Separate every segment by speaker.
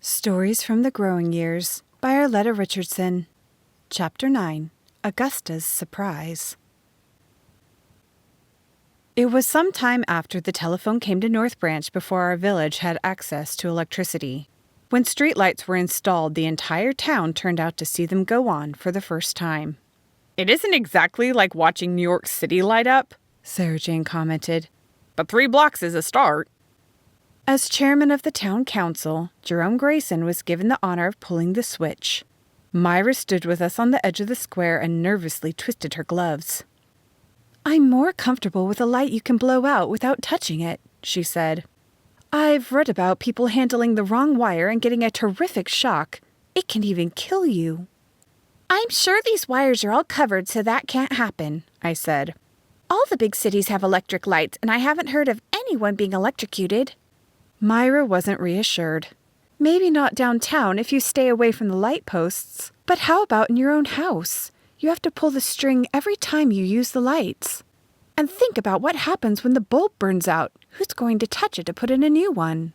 Speaker 1: Stories from the Growing Years by Arleta Richardson. Chapter 9. Augusta's Surprise. It was some time after the telephone came to North Branch before our village had access to electricity. When streetlights were installed, the entire town turned out to see them go on for the first time. "It isn't exactly like watching New York City light up," Sarah Jane commented. "But 3 blocks is a start." As chairman of the town council, Jerome Grayson was given the honor of pulling the switch. Myra stood with us on the edge of the square and nervously twisted her gloves. "I'm more comfortable with a light you can blow out without touching it," she said. "I've read about people handling the wrong wire and getting a terrific shock. It can even kill you." "I'm sure these wires are all covered so that can't happen," I said. "All the big cities have electric lights, and I haven't heard of anyone being electrocuted." Myra wasn't reassured. "Maybe not downtown if you stay away from the light posts. But how about in your own house? You have to pull the string every time you use the lights. And think about what happens when the bulb burns out. Who's going to touch it to put in a new one?"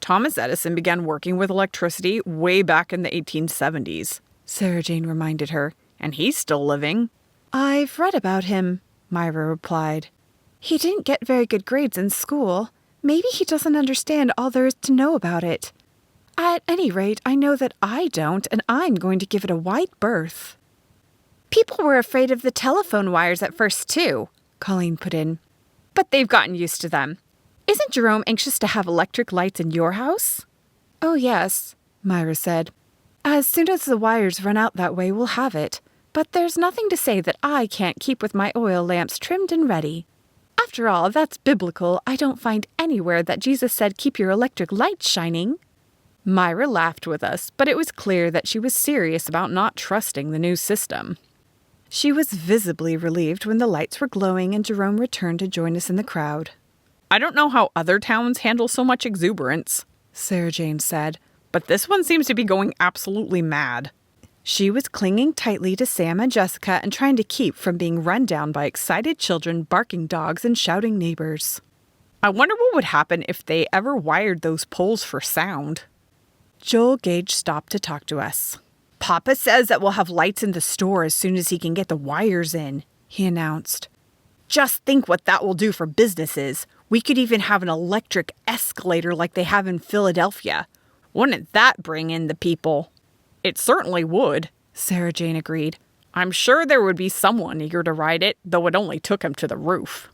Speaker 1: "Thomas Edison began working with electricity way back in the 1870s, Sarah Jane reminded her, "and he's still living." "I've read about him," Myra replied. "He didn't get very good grades in school. Maybe he doesn't understand all there is to know about it. At any rate, I know that I don't, and I'm going to give it a wide berth." "People were afraid of the telephone wires at first, too," Colleen put in. "But they've gotten used to them. Isn't Jerome anxious to have electric lights in your house?" "Oh, yes," Myra said. "As soon as the wires run out that way, we'll have it. But there's nothing to say that I can't keep with my oil lamps trimmed and ready. After all, that's biblical. I don't find anywhere that Jesus said keep your electric lights shining." Myra laughed with us, but it was clear that she was serious about not trusting the new system. She was visibly relieved when the lights were glowing and Jerome returned to join us in the crowd. "I don't know how other towns handle so much exuberance," Sarah Jane said, "but this one seems to be going absolutely mad." She was clinging tightly to Sam and Jessica and trying to keep from being run down by excited children, barking dogs, and shouting neighbors. "I wonder what would happen if they ever wired those poles for sound." Joel Gage stopped to talk to us. "Papa says that we'll have lights in the store as soon as he can get the wires in," he announced. "Just think what that will do for businesses. We could even have an electric escalator like they have in Philadelphia. Wouldn't that bring in the people?" "It certainly would," Sarah Jane agreed. "I'm sure there would be someone eager to ride it, though it only took him to the roof."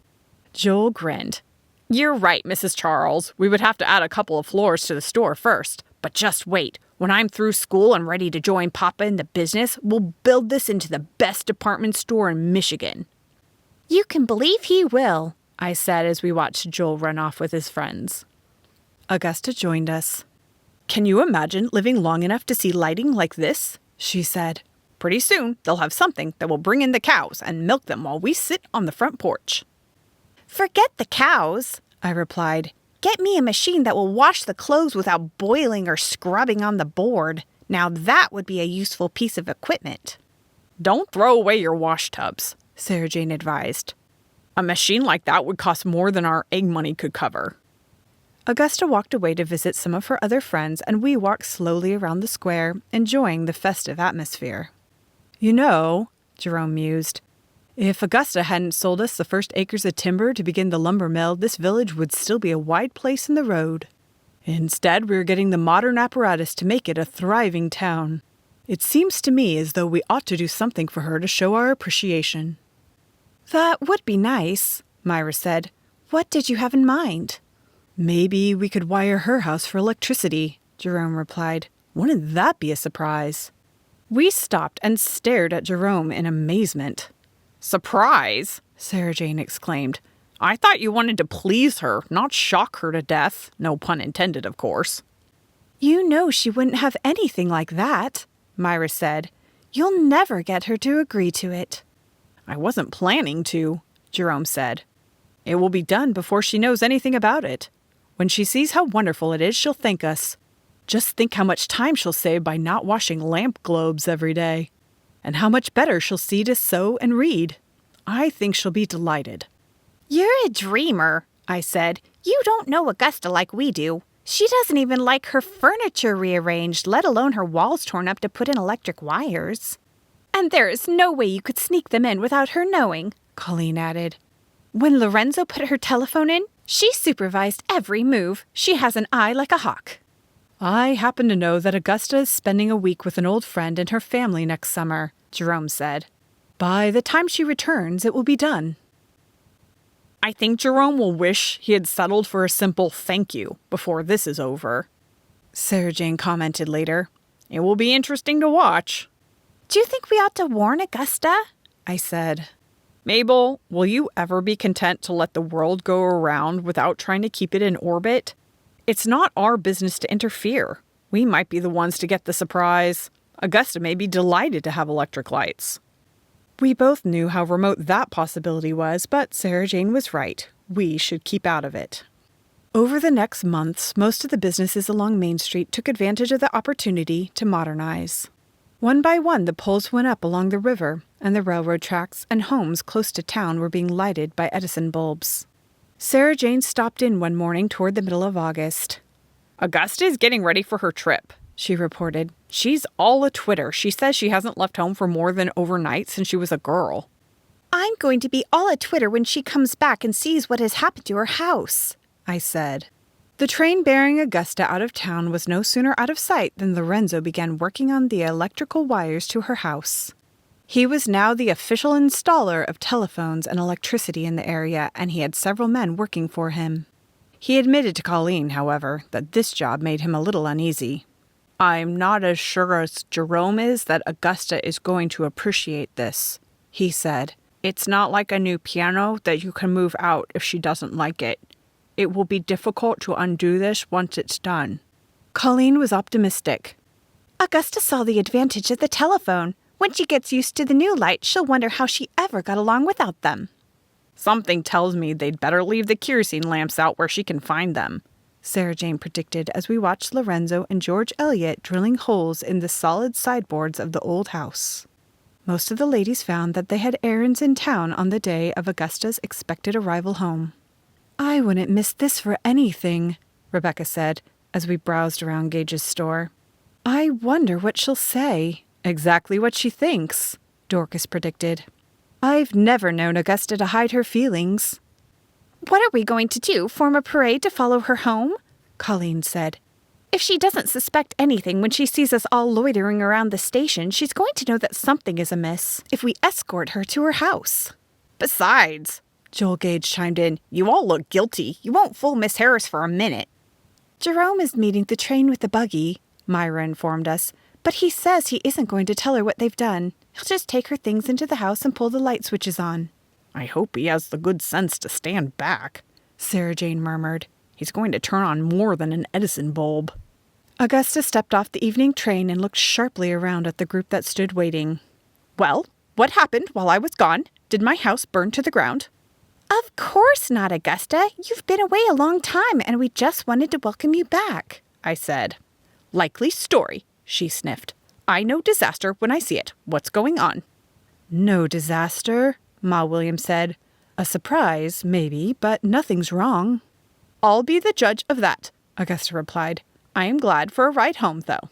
Speaker 1: Joel grinned. "You're right, Mrs. Charles. We would have to add a couple of floors to the store first. But just wait. When I'm through school and ready to join Papa in the business, we'll build this into the best department store in Michigan." "You can believe he will," I said as we watched Joel run off with his friends. Augusta joined us. "Can you imagine living long enough to see lighting like this?" she said. "Pretty soon, they'll have something that will bring in the cows and milk them while we sit on the front porch." "Forget the cows," I replied. "Get me a machine that will wash the clothes without boiling or scrubbing on the board. Now that would be a useful piece of equipment." "Don't throw away your wash tubs," Sarah Jane advised. "A machine like that would cost more than our egg money could cover." Augusta walked away to visit some of her other friends, and we walked slowly around the square, enjoying the festive atmosphere. "You know," Jerome mused, "if Augusta hadn't sold us the first acres of timber to begin the lumber mill, this village would still be a wide place in the road. Instead, we're getting the modern apparatus to make it a thriving town. It seems to me as though we ought to do something for her to show our appreciation." "That would be nice," Myra said. "What did you have in mind?" "Maybe we could wire her house for electricity," Jerome replied. "Wouldn't that be a surprise?" We stopped and stared at Jerome in amazement. "Surprise?" Sarah Jane exclaimed. "I thought you wanted to please her, not shock her to death. No pun intended, of course." "You know she wouldn't have anything like that," Myra said. "You'll never get her to agree to it." "I wasn't planning to," Jerome said. "It will be done before she knows anything about it. When she sees how wonderful it is, she'll thank us. Just think how much time she'll save by not washing lamp globes every day. And how much better she'll see to sew and read. I think she'll be delighted." "You're a dreamer," I said. "You don't know Augusta like we do. She doesn't even like her furniture rearranged, let alone her walls torn up to put in electric wires. And there is no way you could sneak them in without her knowing, Colleen added. When Lorenzo put her telephone in, she supervised every move. She has an eye like a hawk. I happen to know that Augusta is spending a week with an old friend and her family next summer, Jerome said. By the time she returns, it will be done. I think Jerome will wish he had settled for a simple thank you before this is over, Sarah Jane commented later. It will be interesting to watch. Do you think we ought to warn Augusta? I said. Mabel, will you ever be content to let the world go around without trying to keep it in orbit? It's not our business to interfere. We might be the ones to get the surprise. Augusta may be delighted to have electric lights. We both knew how remote that possibility was, but Sarah Jane was right. We should keep out of it. Over the next months, most of the businesses along Main Street took advantage of the opportunity to modernize. One by one, the poles went up along the river, and the railroad tracks and homes close to town were being lighted by Edison bulbs. Sarah Jane stopped in one morning toward the middle of August. Augusta is getting ready for her trip, she reported. She's all a twitter. She says she hasn't left home for more than overnight since she was a girl. I'm going to be all a twitter when she comes back and sees what has happened to her house, I said. The train bearing Augusta out of town was no sooner out of sight than Lorenzo began working on the electrical wires to her house. He was now the official installer of telephones and electricity in the area, and he had several men working for him. He admitted to Colleen, however, that this job made him a little uneasy. I'm not as sure as Jerome is that Augusta is going to appreciate this, he said. It's not like a new piano that you can move out if she doesn't like it. It will be difficult to undo this once it's done. Colleen was optimistic. Augusta saw the advantage of the telephone. When she gets used to the new lights, she'll wonder how she ever got along without them. Something tells me they'd better leave the kerosene lamps out where she can find them, Sarah Jane predicted as we watched Lorenzo and George Eliot drilling holes in the solid sideboards of the old house. Most of the ladies found that they had errands in town on the day of Augusta's expected arrival home. I wouldn't miss this for anything, Rebecca said as we browsed around Gage's store. I wonder what she'll say. Exactly what she thinks, Dorcas predicted. I've never known Augusta to hide her feelings. What are we going to do, form a parade to follow her home? Colleen said. If she doesn't suspect anything when she sees us all loitering around the station, she's going to know that something is amiss if we escort her to her house. Besides, Joel Gage chimed in, you all look guilty. You won't fool Miss Harris for a minute. Jerome is meeting the train with the buggy, Myra informed us. But he says he isn't going to tell her what they've done. He'll just take her things into the house and pull the light switches on. I hope he has the good sense to stand back, Sarah Jane murmured. He's going to turn on more than an Edison bulb. Augusta stepped off the evening train and looked sharply around at the group that stood waiting. Well, what happened while I was gone? Did my house burn to the ground? Of course not, Augusta. You've been away a long time, and we just wanted to welcome you back, I said. Likely story, she sniffed. I know disaster when I see it. What's going on? No disaster, Ma Williams said. A surprise, maybe, but nothing's wrong. I'll be the judge of that, Augusta replied. I am glad for a ride home, though.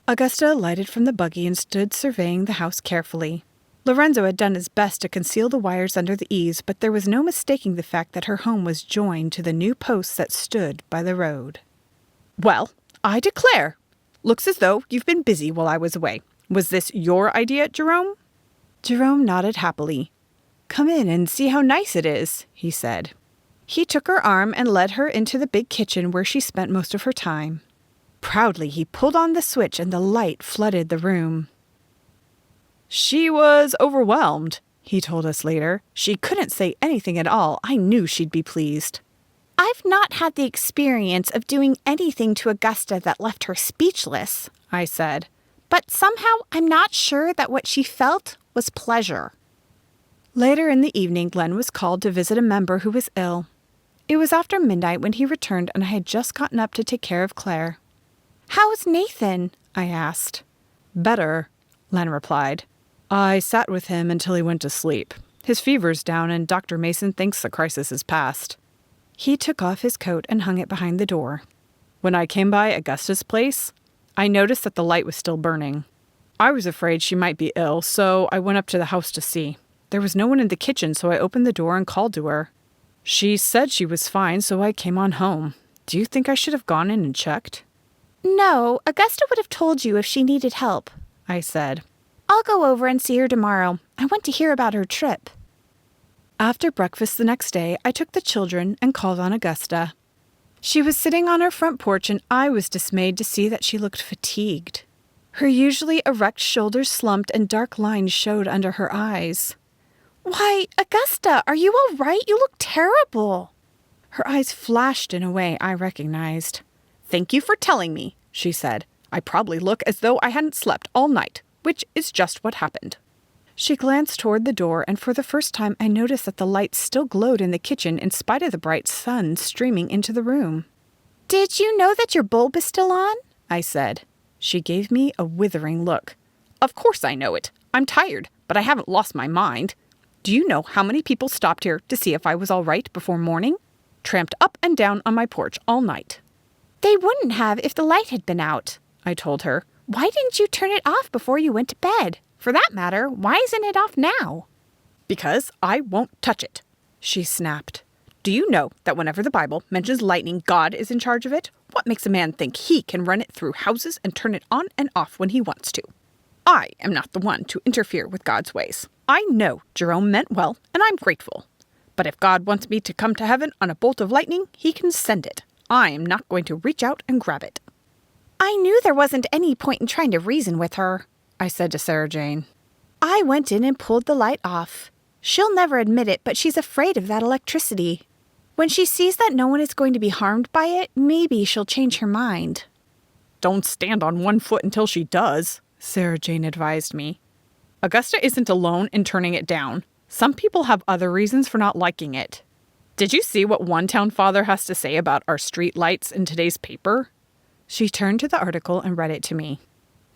Speaker 1: Augusta alighted from the buggy and stood surveying the house carefully. Lorenzo had done his best to conceal the wires under the eaves, but there was no mistaking the fact that her home was joined to the new posts that stood by the road. Well, I declare! Looks as though you've been busy while I was away. Was this your idea, Jerome? Jerome nodded happily. Come in and see how nice it is, he said. He took her arm and led her into the big kitchen where she spent most of her time. Proudly, he pulled on the switch and the light flooded the room. She was overwhelmed, he told us later. She couldn't say anything at all. I knew she'd be pleased. I've not had the experience of doing anything to Augusta that left her speechless, I said. But somehow I'm not sure that what she felt was pleasure. Later in the evening, Glenn was called to visit a member who was ill. It was after midnight when he returned, and I had just gotten up to take care of Claire. How's Nathan? I asked. Better, Len replied. I sat with him until he went to sleep. His fever's down, and Dr. Mason thinks the crisis is past. He took off his coat and hung it behind the door. When I came by Augusta's place, I noticed that the light was still burning. I was afraid she might be ill, so I went up to the house to see. There was no one in the kitchen, so I opened the door and called to her. She said she was fine, so I came on home. Do you think I should have gone in and checked?
Speaker 2: No, Augusta would have told you if she needed help,
Speaker 1: I said.
Speaker 2: I'll go over and see her tomorrow. I want to hear about her trip.
Speaker 1: After breakfast the next day, I took the children and called on Augusta. She was sitting on her front porch, and I was dismayed to see that she looked fatigued. Her usually erect shoulders slumped and dark lines showed under her eyes.
Speaker 2: Why, Augusta, are you all right? You look terrible.
Speaker 1: Her eyes flashed in a way I recognized. Thank you for telling me, she said. I probably look as though I hadn't slept all night, which is just what happened. She glanced toward the door, and for the first time I noticed that the lights still glowed in the kitchen in spite of the bright sun streaming into the room.
Speaker 2: Did you know that your bulb is still on?
Speaker 1: I said. She gave me a withering look. Of course I know it. I'm tired, but I haven't lost my mind. Do you know how many people stopped here to see if I was all right before morning? Tramped up and down on my porch all night.
Speaker 2: They wouldn't have if the light had been out,
Speaker 1: I told her.
Speaker 2: Why didn't you turn it off before you went to bed? For that matter, why isn't it off now?
Speaker 1: Because I won't touch it, she snapped. Do you know that whenever the Bible mentions lightning, God is in charge of it? What makes a man think he can run it through houses and turn it on and off when he wants to? I am not the one to interfere with God's ways. I know Jerome meant well, and I'm grateful. But if God wants me to come to heaven on a bolt of lightning, he can send it. I am not going to reach out and grab it.
Speaker 2: I knew there wasn't any point in trying to reason with her,
Speaker 1: I said to Sarah Jane.
Speaker 2: I went in and pulled the light off. She'll never admit it, but she's afraid of that electricity. When she sees that no one is going to be harmed by it, maybe she'll change her mind.
Speaker 1: Don't stand on one foot until she does, Sarah Jane advised me. Augusta isn't alone in turning it down. Some people have other reasons for not liking it. Did you see what one town father has to say about our street lights in today's paper? She turned to the article and read it to me.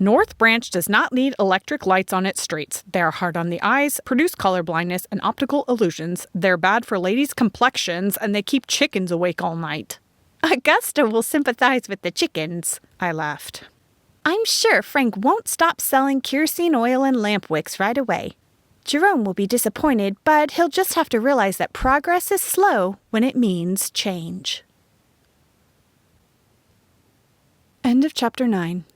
Speaker 1: North Branch does not need electric lights on its streets. They are hard on the eyes, produce color blindness and optical illusions. They're bad for ladies' complexions, and they keep chickens awake all night.
Speaker 2: Augusta will sympathize with the chickens, I laughed. I'm sure Frank won't stop selling kerosene oil and lamp wicks right away. Jerome will be disappointed, but he'll just have to realize that progress is slow when it means change.
Speaker 1: End of chapter 9.